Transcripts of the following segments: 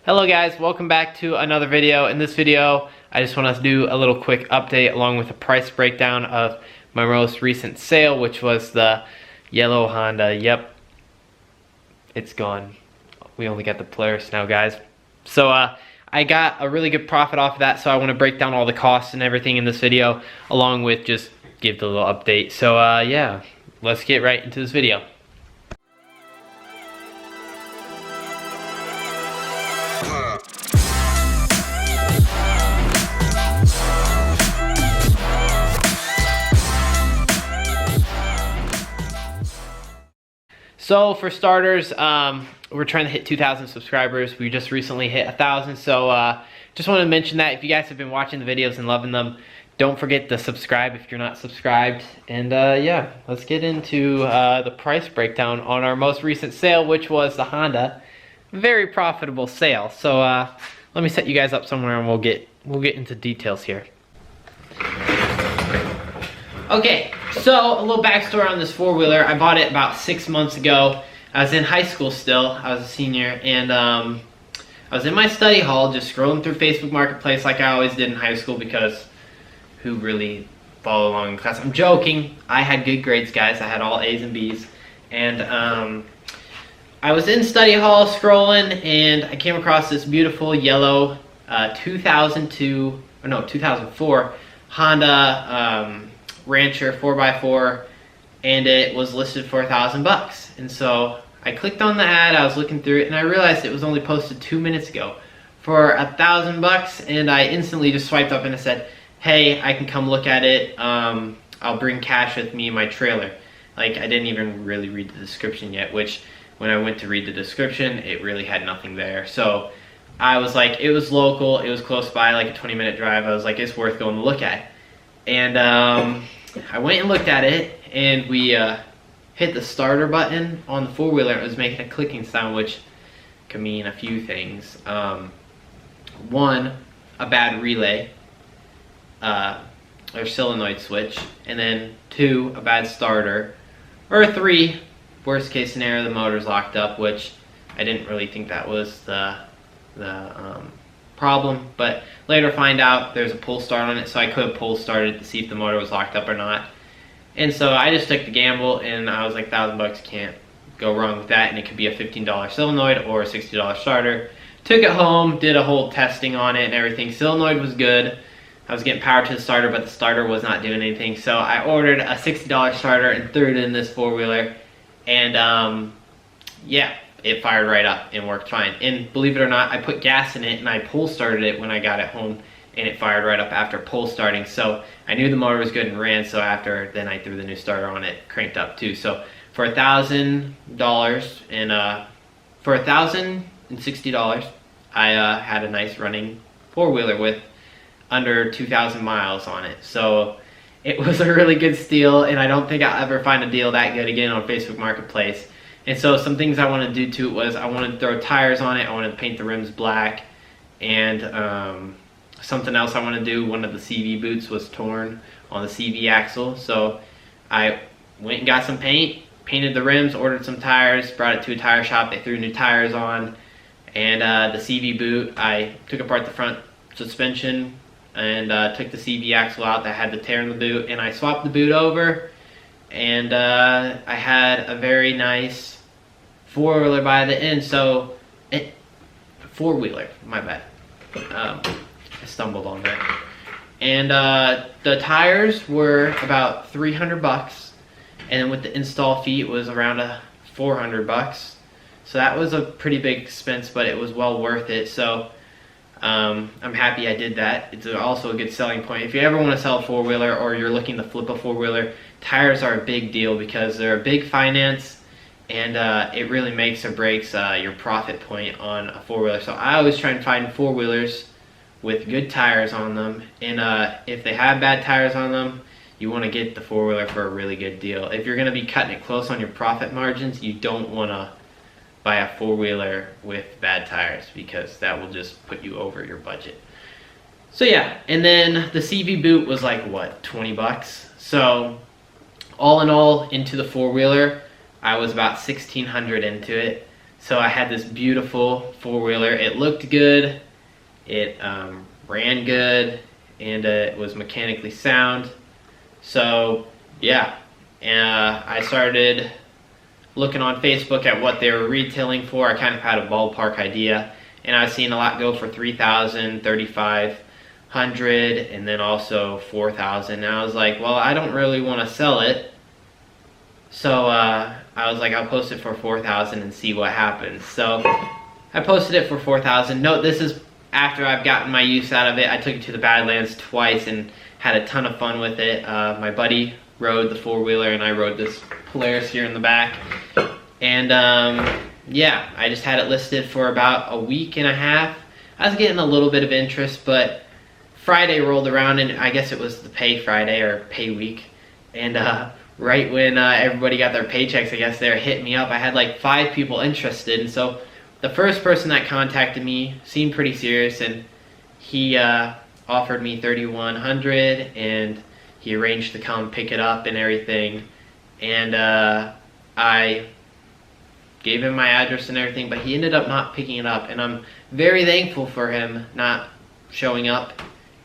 Hello guys, welcome back to another video. In this video, I just want to do a little quick update along with a price breakdown of my most recent sale, which was the yellow Honda. Yep, it's gone. We only got the Polaris now, guys. So I got a really good profit off of that, so I want to break down all the costs and everything in this video, along with just give the little update. So yeah, let's get right into this video. So for starters, we're trying to hit 2,000 subscribers. We just recently hit 1,000, so just wanted to mention that if you guys have been watching the videos and loving them, don't forget to subscribe if you're not subscribed. And yeah, let's get into the price breakdown on our most recent sale, which was the Honda. Very profitable sale. So let me set you guys up somewhere and we'll get into details here. Okay, so a little backstory on this four-wheeler. I bought it about 6 months ago. I was in high school still. I was a senior, and I was in my study hall just scrolling through Facebook Marketplace like I always did in high school, because who really followed along in class? I'm joking. I had good grades, guys. I had all A's and B's. And I was in study hall scrolling, and I came across this beautiful yellow 2004 Honda Rancher 4x4, and it was listed for $1,000. And so I clicked on the ad, I was looking through it, and I realized it was only posted 2 minutes ago for $1,000, and I instantly just swiped up and I said, hey, I can come look at it. I'll bring cash with me in my trailer. Like, I didn't even really read the description yet, which when I went to read the description, it really had nothing there. So I was like, it was local, it was close by, like a 20-minute drive. I was like, it's worth going to look at. And I went and looked at it, and we hit the starter button on the four-wheeler. It was making a clicking sound, which could mean a few things. One, a bad relay or solenoid switch, and then two, a bad starter, or three, worst case scenario, the motor's locked up, which I didn't really think that was the problem, but later find out there's a pull start on it, so I could have pull started to see if the motor was locked up or not. And so I just took the gamble, and I was like, $1,000 can't go wrong with that, and it could be a $15 solenoid or a $60 starter. Took it home, did a whole testing on it and everything. Solenoid was good. I was getting power to the starter, but the starter was not doing anything. So I ordered a $60 starter and threw it in this four-wheeler, and yeah, it fired right up and worked fine. And believe it or not, I put gas in it and I pull started it when I got it home, and it fired right up after pull starting. So I knew the motor was good and ran, so after then I threw the new starter on it, cranked up too. So for $1,000 and for $1,060, I had a nice running four-wheeler with under 2,000 miles on it. So it was a really good steal, and I don't think I'll ever find a deal that good again on Facebook Marketplace. And so some things I wanted to do to it was I wanted to throw tires on it, I wanted to paint the rims black, and something else I wanted to do, one of the CV boots was torn on the CV axle. So I went and got some paint, painted the rims, ordered some tires, brought it to a tire shop, they threw new tires on, and the CV boot, I took apart the front suspension and took the CV axle out that had the tear in the boot, and I swapped the boot over, and I had a very nice four-wheeler by the end. So four-wheeler, my bad, I stumbled on that. And the tires were about $300, and then with the install fee it was around $400. So that was a pretty big expense, but it was well worth it. So I'm happy I did that. It's also a good selling point. If you ever want to sell a four-wheeler, or you're looking to flip a four-wheeler, tires are a big deal because they're a big finance, and it really makes or breaks your profit point on a four-wheeler. So I always try and find four-wheelers with good tires on them, and if they have bad tires on them, you want to get the four-wheeler for a really good deal. If you're going to be cutting it close on your profit margins, you don't want to buy a four-wheeler with bad tires, because that will just put you over your budget. So yeah, and then the CV boot was like, what, $20? So all in all, into the four-wheeler, I was about $1,600 into it. So I had this beautiful four-wheeler. It looked good, it ran good, and it was mechanically sound. So yeah, I started looking on Facebook at what they were retailing for. I kind of had a ballpark idea, and I was seeing a lot go for $3,000, $3,500, and then also $4,000. And I was like, well, I don't really want to sell it, so I was like, I'll post it for $4,000 and see what happens. So I posted it for $4,000. Note, this is after I've gotten my use out of it. I took it to the Badlands twice and had a ton of fun with it. My buddy rode the four-wheeler and I rode this Polaris here in the back. And yeah, I just had it listed for about a week and a half. I was getting a little bit of interest, but Friday rolled around, and I guess it was the pay Friday or pay week. And right when everybody got their paychecks, I guess they were hitting me up. I had like 5 people interested, and so the first person that contacted me seemed pretty serious, and he offered me $3,100, and he arranged to come pick it up and everything. And I gave him my address and everything, but he ended up not picking it up, and I'm very thankful for him not showing up,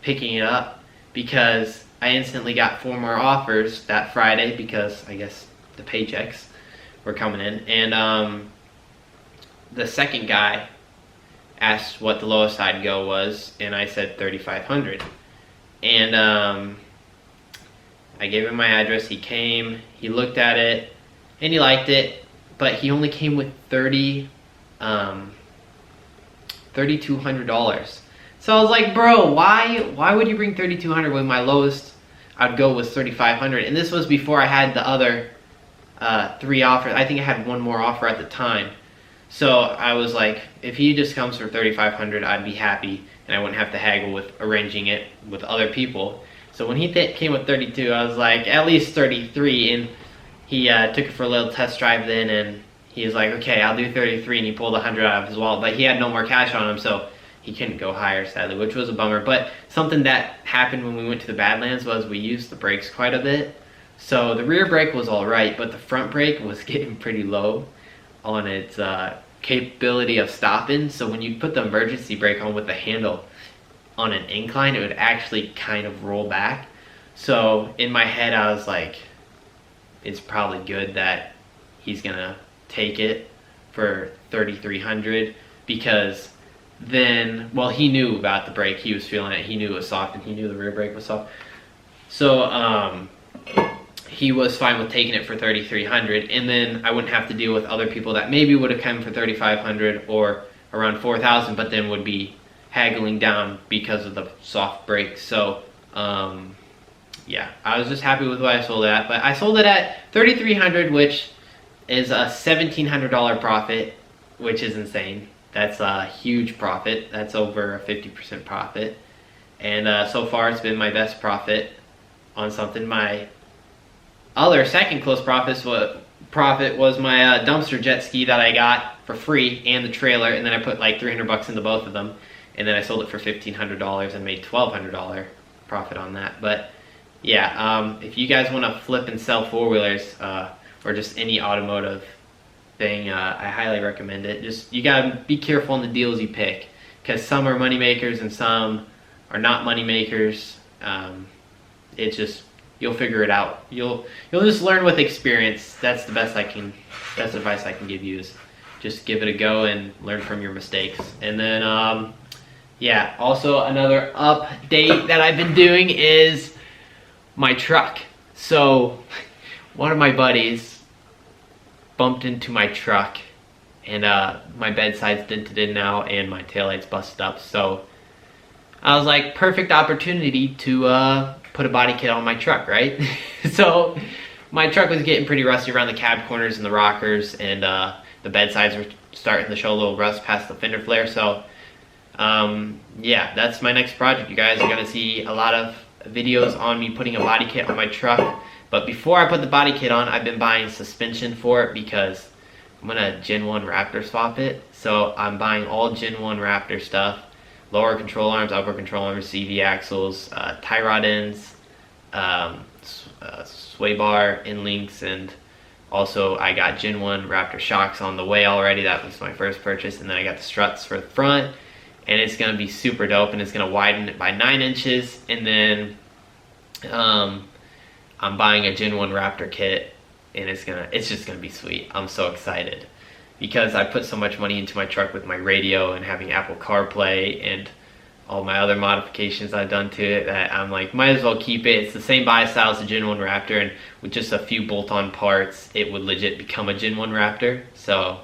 picking it up, because I instantly got 4 more offers that Friday, because I guess the paychecks were coming in. And the second guy asked what the lowest I'd go was, and I said $3,500. And I gave him my address. He came, he looked at it, and he liked it, but he only came with $3,200. So I was like, bro, why would you bring $3,200 when my lowest I'd go was $3,500? And this was before I had the other 3 offers. I think I had 1 more offer at the time. So I was like, if he just comes for $3,500, I'd be happy, and I wouldn't have to haggle with arranging it with other people. So when he came with 32, I was like, at least 33, and he took it for a little test drive then, and he was like, okay, I'll do 33, and he pulled 100 out of his wallet, but he had no more cash on him, so he couldn't go higher, sadly, which was a bummer. But something that happened when we went to the Badlands was we used the brakes quite a bit. So the rear brake was all right, but the front brake was getting pretty low on its capability of stopping. So when you put the emergency brake on with the handle on an incline, it would actually kind of roll back. So in my head, I was like, it's probably good that he's gonna take it for $3,300, because then, well, he knew about the brake, he was feeling it, he knew it was soft, and he knew the rear brake was soft. So he was fine with taking it for $3,300, and then I wouldn't have to deal with other people that maybe would have come for $3,500 or around $4,000, but then would be haggling down because of the soft brakes. So yeah, I was just happy with what I sold it at. But I sold it at $3,300, which is a $1,700 profit, which is insane. That's a huge profit. That's over a 50% profit. And so far it's been my best profit on something. My other second close profit was my dumpster jet ski that I got for free, and the trailer, and then I put like $300 into both of them, and then I sold it for $1,500 and made $1,200 profit on that. But yeah, if you guys want to flip and sell four-wheelers or just any automotive thing, I highly recommend it. Just, you gotta be careful on the deals you pick, because some are money makers and some are not money makers. It's just, you'll figure it out. You'll just learn with experience. That's the best advice I can give you, is just give it a go and learn from your mistakes. And then yeah, also another update that I've been doing is my truck. So one of my buddies bumped into my truck, and my bedside's dented in now and my taillight's busted up. So I was like, perfect opportunity to put a body kit on my truck, right? So my truck was getting pretty rusty around the cab corners and the rockers, and the bedsides were starting to show a little rust past the fender flare. So yeah, that's my next project. You guys are gonna see a lot of videos on me putting a body kit on my truck. But before I put the body kit on, I've been buying suspension for it, because I'm gonna Gen 1 Raptor swap it. So I'm buying all Gen 1 Raptor stuff: lower control arms, upper control arms, CV axles, tie rod ends, sway bar, end links, and Also, I got Gen 1 Raptor shocks on the way already. That was my first purchase. And then I got the struts for the front. And it's going to be super dope. And it's going to widen it by 9 inches. And then I'm buying a Gen 1 Raptor kit. And it's just going to be sweet. I'm so excited. Because I put so much money into my truck with my radio and having Apple CarPlay and all my other modifications I've done to it, that I'm like, might as well keep it. It's the same body style as the Gen 1 Raptor, and with just a few bolt-on parts, it would legit become a Gen 1 Raptor. So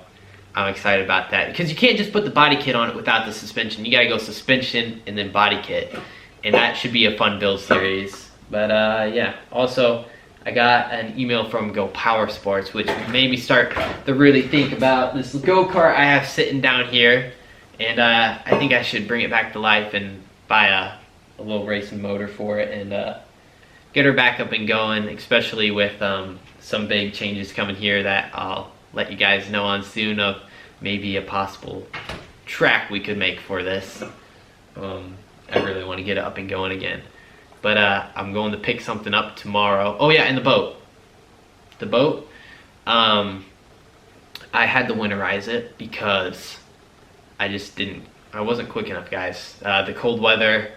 I'm excited about that. Because you can't just put the body kit on it without the suspension. You gotta go suspension and then body kit. And that should be a fun build series. But yeah, also, I got an email from Go Power Sports, which made me start to really think about this go-kart I have sitting down here. And I think I should bring it back to life and buy a little racing motor for it and get her back up and going, especially with some big changes coming here that I'll let you guys know on soon, of maybe a possible track we could make for this. I really want to get it up and going again. But I'm going to pick something up tomorrow. Oh yeah, and the boat. The boat, I had to winterize it because I wasn't quick enough, guys. The cold weather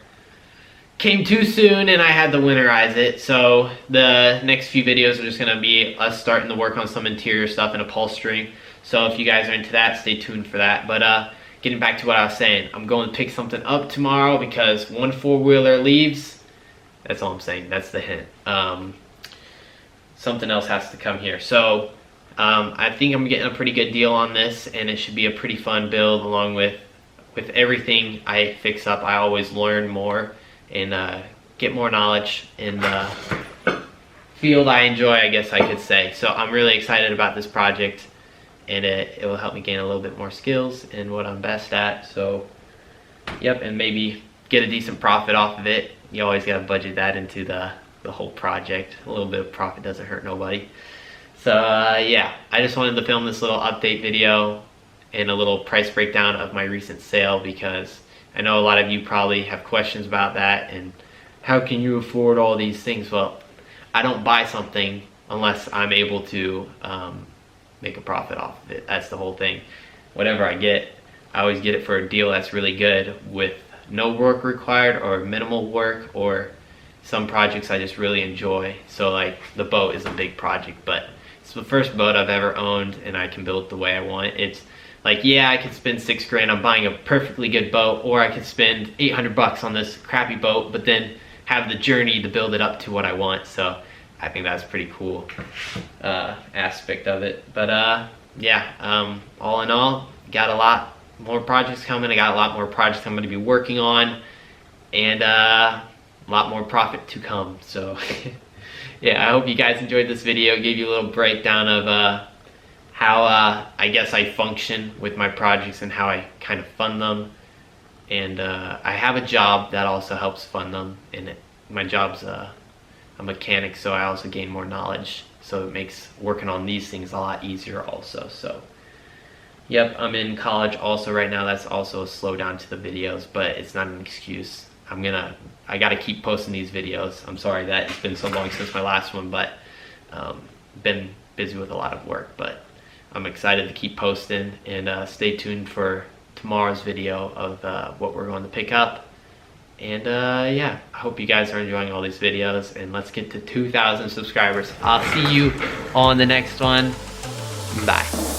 came too soon and I had to winterize it. So the next few videos are just gonna be us starting to work on some interior stuff and upholstering. So if you guys are into that, stay tuned for that. But getting back to what I was saying, I'm going to pick something up tomorrow because one 4-wheeler leaves. That's all I'm saying, that's the hint. Something else has to come here. So I think I'm getting a pretty good deal on this, and it should be a pretty fun build. Along with everything I fix up, I always learn more and get more knowledge in the field I enjoy, I guess I could say. So I'm really excited about this project, and it will help me gain a little bit more skills in what I'm best at. So yep, and maybe get a decent profit off of it. You always got to budget that into the whole project. A little bit of profit doesn't hurt nobody. So yeah, I just wanted to film this little update video and a little price breakdown of my recent sale, because I know a lot of you probably have questions about that and how can you afford all these things. Well, I don't buy something unless I'm able to make a profit off of it. That's the whole thing. Whatever I get, I always get it for a deal that's really good with no work required or minimal work, or some projects I just really enjoy. So like the boat is a big project, but it's the first boat I've ever owned and I can build it the way I want. It's like, yeah, I could spend $6 grand on buying a perfectly good boat, or I could spend 800 bucks on this crappy boat, but then have the journey to build it up to what I want. So I think that's a pretty cool aspect of it. But yeah, all in all, got a lot more projects coming. I got a lot more projects I'm going to be working on, and a lot more profit to come. So yeah, I hope you guys enjoyed this video. It gave you a little breakdown of how I guess I function with my projects and how I kind of fund them. And I have a job that also helps fund them, and my job's a mechanic, so I also gain more knowledge, so it makes working on these things a lot easier also. So yep, I'm in college also right now. That's also a slowdown to the videos, but it's not an excuse. I gotta keep posting these videos. I'm sorry that it's been so long since my last one, but been busy with a lot of work. But I'm excited to keep posting, and stay tuned for tomorrow's video of what we're going to pick up. And yeah, I hope you guys are enjoying all these videos, and let's get to 2,000 subscribers. I'll see you on the next one. Bye.